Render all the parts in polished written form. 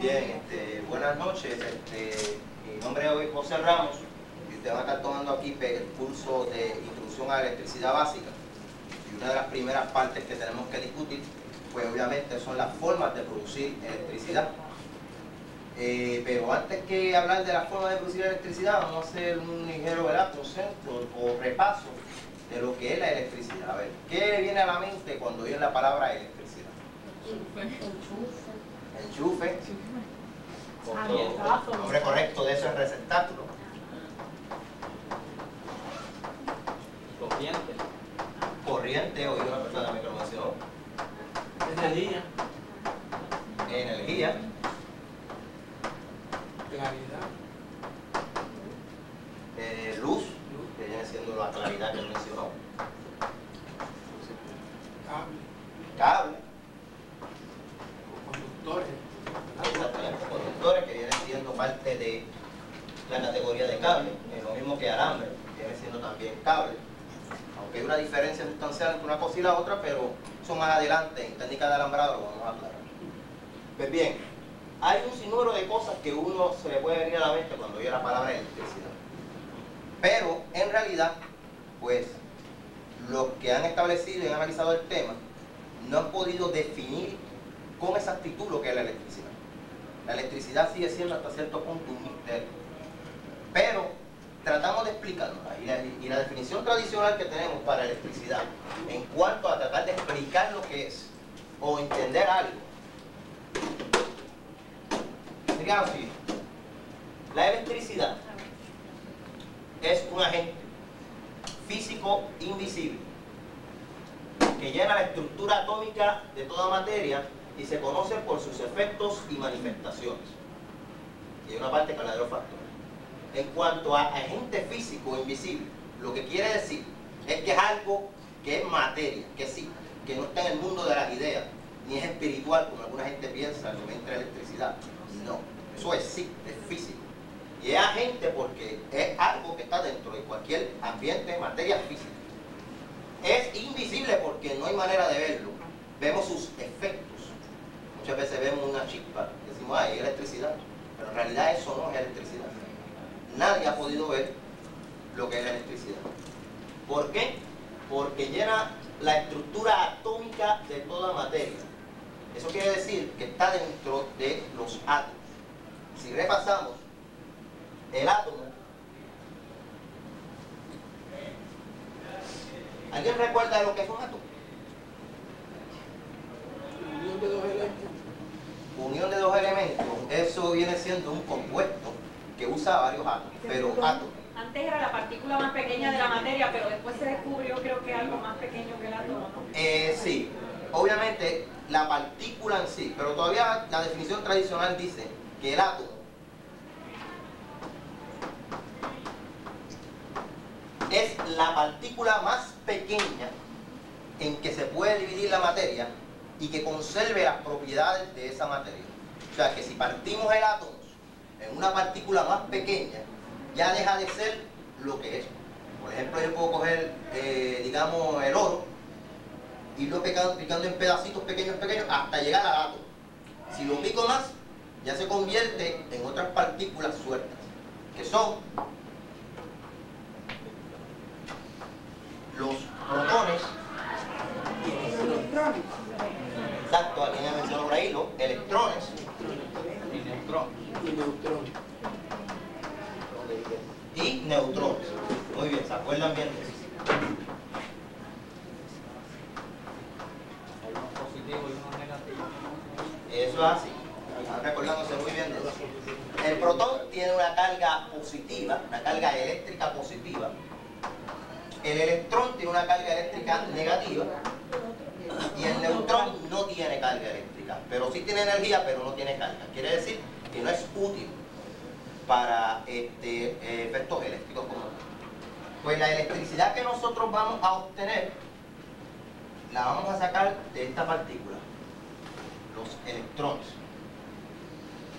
Bien, buenas noches. Mi nombre es José Ramos y ustedes van a estar tomando aquí el curso de Introducción a la Electricidad Básica. Y una de las primeras partes que tenemos que discutir, pues obviamente son las formas de producir electricidad. Pero antes que hablar de las formas de producir electricidad, vamos a hacer un ligero concepto o repaso de lo que es la electricidad. A ver, ¿qué viene a la mente cuando oyen la palabra electricidad? Enchufe. El nombre correcto de eso es receptáculo. Corriente. Corriente, oí una persona que lo mencionó. Energía. Energía. Claridad. Luz, que viene siendo la claridad que él mencionó. Cable. Conductores. Exactamente, conductores, que vienen siendo parte de la categoría de cable. Es lo mismo que alambre, viene siendo también cable. Aunque hay una diferencia sustancial entre una cosa y la otra, pero eso más adelante en técnica de alambrado lo vamos a aclarar. Pues bien, hay un sinnúmero de cosas que uno se le puede venir a la mente cuando oye la palabra electricidad. Pero en realidad, pues, los que han establecido y han analizado el tema no han podido definir con exactitud lo que es la electricidad. La electricidad sigue siendo hasta cierto punto un misterio. Pero tratamos de explicarlo. Y la definición tradicional que tenemos para electricidad, en cuanto a tratar de explicar lo que es o entender algo, sería así: la electricidad es un agente físico invisible que llena la estructura atómica de toda materia y se conoce por sus efectos y manifestaciones. Y hay una parte que habla de los factores. En cuanto a agente físico invisible, lo que quiere decir es que es algo que es materia, que sí, que no está en el mundo de las ideas, ni es espiritual, como alguna gente piensa en mente de electricidad. No, eso es sí, es físico. Y es agente porque es algo que está dentro de cualquier ambiente, materia física. Es invisible porque no hay manera de verlo. Vemos sus efectos. Muchas veces vemos una chispa y decimos, ay, es electricidad. Pero en realidad eso no es electricidad. Nadie ha podido ver lo que es la electricidad. ¿Por qué? Porque llena la estructura atómica de toda materia. Eso quiere decir que está dentro de los átomos. Si repasamos el átomo, ¿alguien recuerda lo que es un átomo? Unión de dos elementos. Unión de dos elementos, eso viene siendo un compuesto que usa varios átomos, pero átomos. Antes era la partícula más pequeña de la materia, pero después se descubrió, creo que algo más pequeño que el átomo, ¿no? Sí, obviamente la partícula en sí, pero todavía la definición tradicional dice que el átomo es la partícula más pequeña en que se puede dividir la materia y que conserve las propiedades de esa materia. O sea que si partimos el átomo en una partícula más pequeña, ya deja de ser lo que es. Por ejemplo, yo puedo coger, digamos, el oro, irlo picando en pedacitos pequeños hasta llegar al átomo. Si lo pico más, ya se convierte en otras partículas sueltas, que son los protones. Exacto, aquí ya mencionó por ahí los electrones y neutrones. Muy bien, ¿se acuerdan bien de eso? Hay unos positivos y unos negativos. Eso es así. Están recordándose muy bien de eso. El protón tiene una carga positiva, una carga eléctrica positiva. El electrón tiene una carga eléctrica negativa. Y el neutrón no tiene carga eléctrica, pero sí tiene energía, pero no tiene carga. Quiere decir que no es útil para efectos eléctricos como tal. Pues la electricidad que nosotros vamos a obtener la vamos a sacar de esta partícula, los electrones.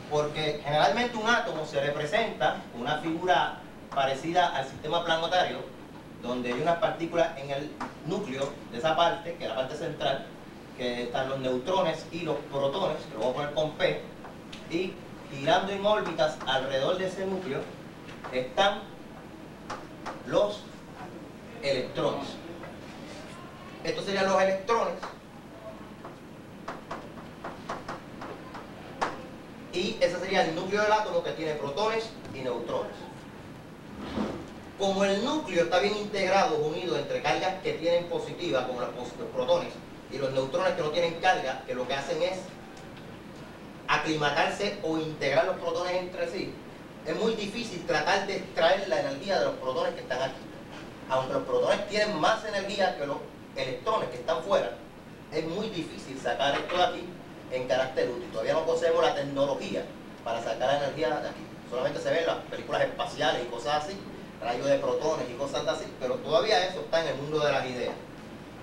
Porque generalmente un átomo se representa con una figura parecida al sistema planetario, donde hay unas partículas en el núcleo de esa parte, que es la parte central, que están los neutrones y los protones, que lo voy a poner con P, y girando en órbitas alrededor de ese núcleo están los electrones. Estos serían los electrones. Y ese sería el núcleo del átomo, que tiene protones y neutrones. Como el núcleo está bien integrado, unido entre cargas que tienen positivas, como los protones, y los neutrones que no tienen carga, que lo que hacen es aclimatarse o integrar los protones entre sí, es muy difícil tratar de extraer la energía de los protones que están aquí. Aunque los protones tienen más energía que los electrones que están fuera, es muy difícil sacar esto de aquí en carácter útil. Todavía no poseemos la tecnología para sacar la energía de aquí. Solamente se ven las películas espaciales y cosas así, rayos de protones y cosas así, pero todavía eso está en el mundo de las ideas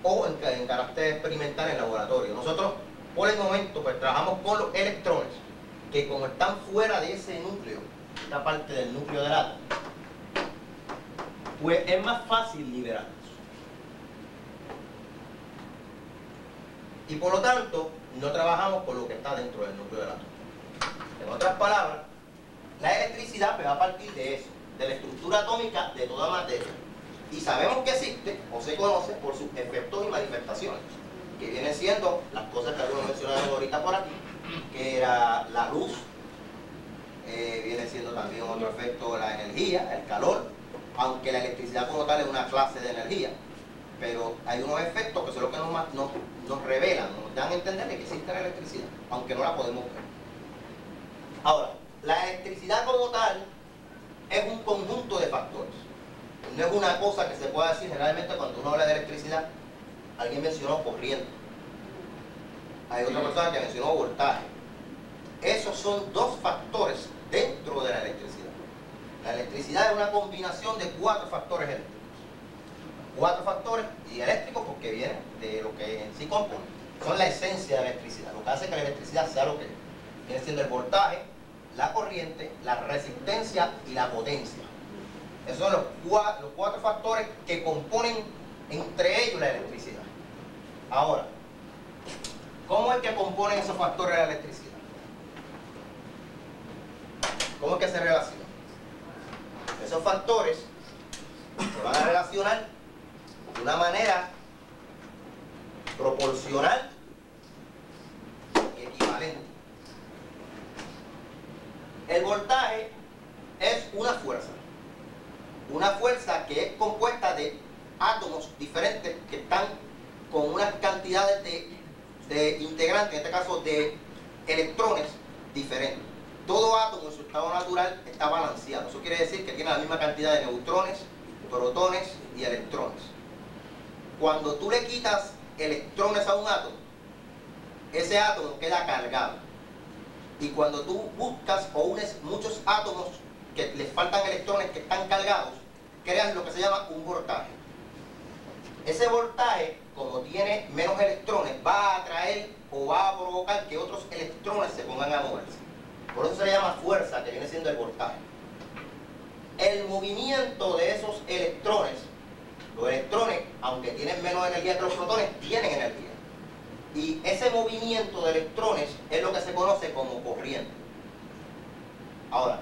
o en carácter experimental en laboratorio. Nosotros por el momento pues trabajamos con los electrones, que como están fuera de ese núcleo, esta parte del núcleo del átomo, pues es más fácil liberarlos. Y por lo tanto, no trabajamos con lo que está dentro del núcleo del átomo. En otras palabras, la electricidad pues, va a partir de eso, de la estructura atómica de toda materia. Y sabemos que existe o se conoce por sus efectos y manifestaciones, que vienen siendo las cosas que algunos mencionaron ahorita por aquí, que era la luz, viene siendo también otro efecto la energía, el calor, aunque la electricidad como tal es una clase de energía, pero hay unos efectos que son los que nos revelan, nos dan a entender que existe la electricidad, aunque no la podemos ver. Ahora, la electricidad como tal es un conjunto de factores. No es una cosa que se pueda decir generalmente cuando uno habla de electricidad. Alguien mencionó corriente. Hay otra persona que mencionó voltaje. Esos son dos factores dentro de la electricidad. La electricidad es una combinación de 4 factores eléctricos. 4 factores y eléctricos porque vienen de lo que en sí compone. Son la esencia de la electricidad. Lo que hace que la electricidad sea lo que es. Viene siendo el voltaje, la corriente, la resistencia y la potencia. Esos son los 4 factores que componen entre ellos la electricidad. Ahora, ¿cómo es que componen esos factores de la electricidad? ¿Cómo es que se relacionan? Esos factores se van a relacionar de una manera proporcional y equivalente. El voltaje es una fuerza que es compuesta de átomos diferentes que están con unas cantidades de integrantes, en este caso de electrones diferentes. Todo átomo en su estado natural está balanceado. Eso quiere decir que tiene la misma cantidad de neutrones, protones y electrones. Cuando tú le quitas electrones a un átomo, ese átomo queda cargado. Y cuando tú buscas o unes muchos átomos que les faltan electrones que están cargados, creas lo que se llama un voltaje. Ese voltaje, como tiene menos electrones, va a atraer o va a provocar que otros electrones se pongan a moverse. Por eso se le llama fuerza, que viene siendo el voltaje. El movimiento de esos electrones, los electrones, aunque tienen menos energía que los protones, tienen energía. Y ese movimiento de electrones es lo que se conoce como corriente. Ahora,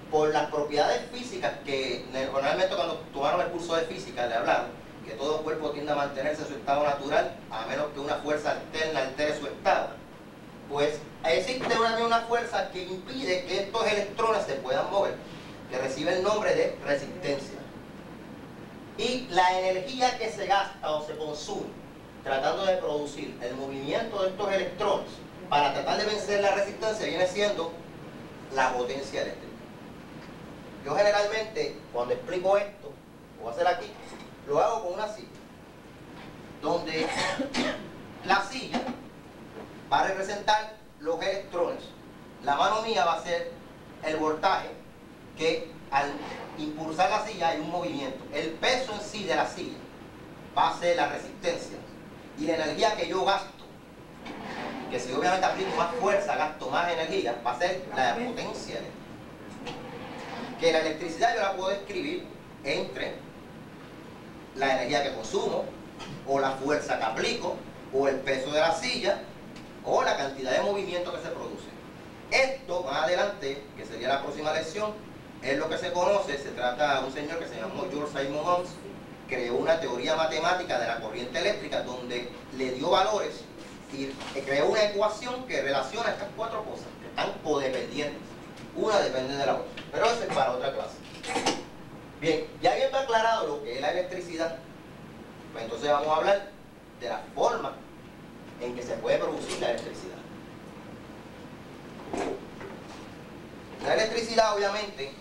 por las propiedades físicas que normalmente cuando tomaron el curso de física le hablaron, que todo cuerpo tiende a mantenerse en su estado natural a menos que una fuerza externa altere su estado, pues existe una fuerza que impide que estos electrones se puedan mover, que recibe el nombre de resistencia. Y la energía que se gasta o se consume tratando de producir el movimiento de estos electrones para tratar de vencer la resistencia viene siendo la potencia eléctrica. Yo generalmente, cuando explico esto, lo voy a hacer aquí, lo hago con una silla, donde la silla va a representar los electrones. La mano mía va a ser el voltaje, que al impulsar la silla hay un movimiento. El peso en sí de la silla va a ser la resistencia. Y la energía que yo gasto, que si obviamente aplico más fuerza, gasto más energía, va a ser la potencia eléctrica. Que la electricidad yo la puedo escribir entre la energía que consumo, o la fuerza que aplico, o el peso de la silla, o la cantidad de movimiento que se produce. Esto, más adelante, que sería la próxima lección, es lo que se conoce, se trata de un señor que se llamó George Simon Oms, creó una teoría matemática de la corriente eléctrica donde le dio valores y creó una ecuación que relaciona estas cuatro cosas, que están codependientes. Una depende de la otra. Pero eso es para otra clase. Bien, ya habiendo aclarado lo que es la electricidad, pues entonces vamos a hablar de la forma en que se puede producir la electricidad. La electricidad, obviamente,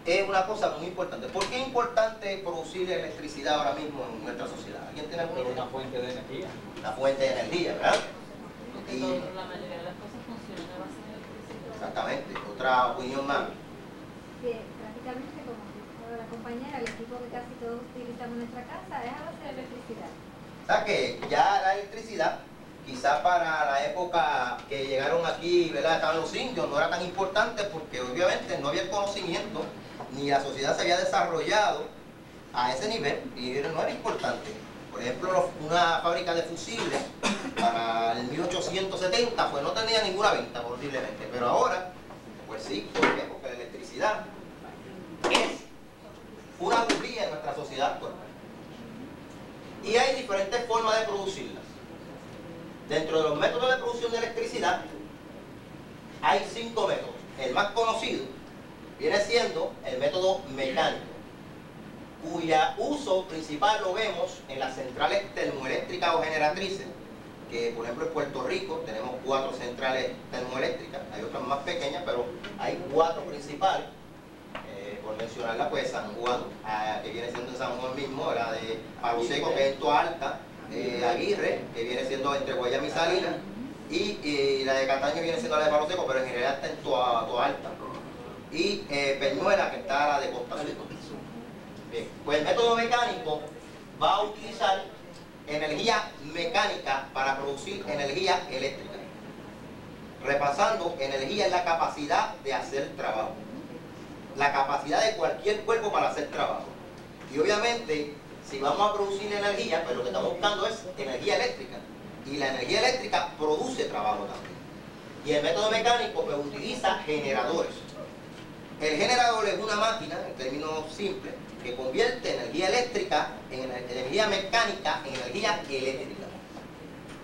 es una cosa muy importante. ¿Por qué es importante producir electricidad ahora mismo en nuestra sociedad? ¿Alguien tiene alguna idea? Una fuente de energía. La fuente de energía, ¿verdad? Porque Y, la mayoría de las cosas funcionan a base de electricidad. exactamente. Otra opinión más. Que prácticamente, como dijo la compañera, el equipo que casi todos utilizamos en nuestra casa es a base de electricidad. O sea que ya la electricidad, quizás para la época que llegaron aquí, ¿verdad?, estaban los indios, no era tan importante porque obviamente no había el conocimiento, ni la sociedad se había desarrollado a ese nivel y no era importante. Por ejemplo, una fábrica de fusibles para el 1870 pues no tenía ninguna venta posiblemente, pero ahora, pues sí. ¿Por qué? Porque la electricidad es una bujía en nuestra sociedad actual. Y hay diferentes formas de producirlas. Dentro de los métodos de producción de electricidad hay 5 métodos. El más conocido viene siendo el método mecánico, cuya uso principal lo vemos en las centrales termoeléctricas o generatrices, que por ejemplo en Puerto Rico tenemos 4 centrales termoeléctricas, hay otras más pequeñas, pero hay 4 principales. Por mencionarla, pues San Juan, que viene siendo en San Juan mismo, la de Palo Seco, que es en Toa Alta, Aguirre, que viene siendo entre Guayama y Salinas, y la de Cataño viene siendo la de Palo Seco, pero en general está en Toa Alta, y Peñuela, que está la de Costa Sur. Bien, pues el método mecánico va a utilizar energía mecánica para producir energía eléctrica. Repasando, energía es la capacidad de hacer trabajo, la capacidad de cualquier cuerpo para hacer trabajo. Y obviamente, si vamos a producir energía, pues lo que estamos buscando es energía eléctrica. Y la energía eléctrica produce trabajo también. Y el método mecánico pues utiliza generadores. El generador es una máquina, en términos simples, que convierte energía eléctrica en energía mecánica en energía eléctrica.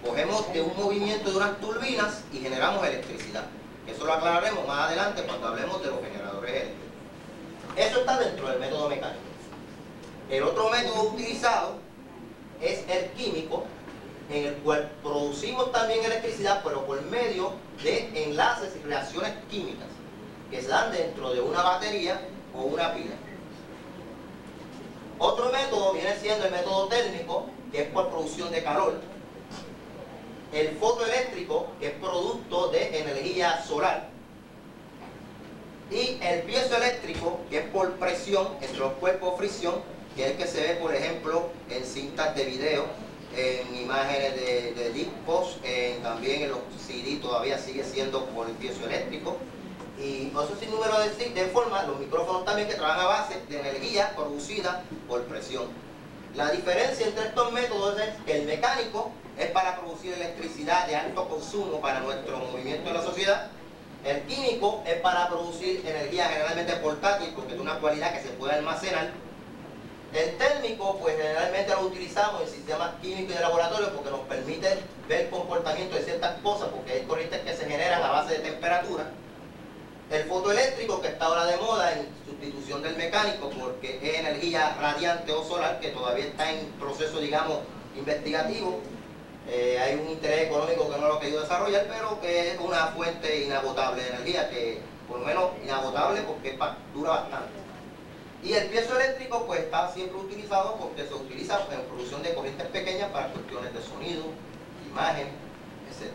Cogemos de un movimiento de unas turbinas y generamos electricidad. Eso lo aclararemos más adelante cuando hablemos de los generadores eléctricos. Eso está dentro del método mecánico. El otro método utilizado es el químico, en el cual producimos también electricidad, pero por medio de enlaces y reacciones químicas que se dan dentro de una batería o una pila. Otro método viene siendo el método térmico, que es por producción de calor. El fotoeléctrico, que es producto de energía solar. Y el piezoeléctrico, que es por presión entre los cuerpos, fricción, que es el que se ve, por ejemplo, en cintas de video, en imágenes de discos, también en los CD todavía sigue siendo por el piezoeléctrico. Y no sé si número de formas, los micrófonos también, que trabajan a base de energía producida por presión. La diferencia entre estos métodos es que el mecánico es para producir electricidad de alto consumo para nuestro movimiento en la sociedad. El químico es para producir energía generalmente portátil, porque tiene una cualidad que se puede almacenar. El térmico, pues generalmente lo utilizamos en sistemas químicos y de laboratorio porque nos permite ver el comportamiento de ciertas cosas, porque hay corrientes que se generan a base de temperatura. El fotoeléctrico, que está ahora de moda en sustitución del mecánico, porque es energía radiante o solar, que todavía está en proceso, digamos, investigativo. Hay un interés económico que no lo ha querido desarrollar, pero que es una fuente inagotable de energía, que por lo menos inagotable porque dura bastante. Y el piezoeléctrico pues está siempre utilizado porque se utiliza en producción de corrientes pequeñas para cuestiones de sonido, imagen, etc.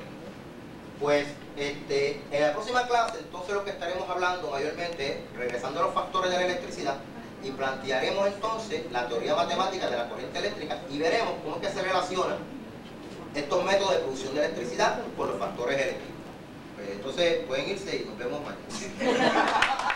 Pues en la próxima clase entonces lo que estaremos hablando mayormente es regresando a los factores de la electricidad, y plantearemos entonces la teoría matemática de la corriente eléctrica y veremos cómo es que se relacionan estos métodos de producción de electricidad con los factores eléctricos. Pues entonces pueden irse y nos vemos mañana.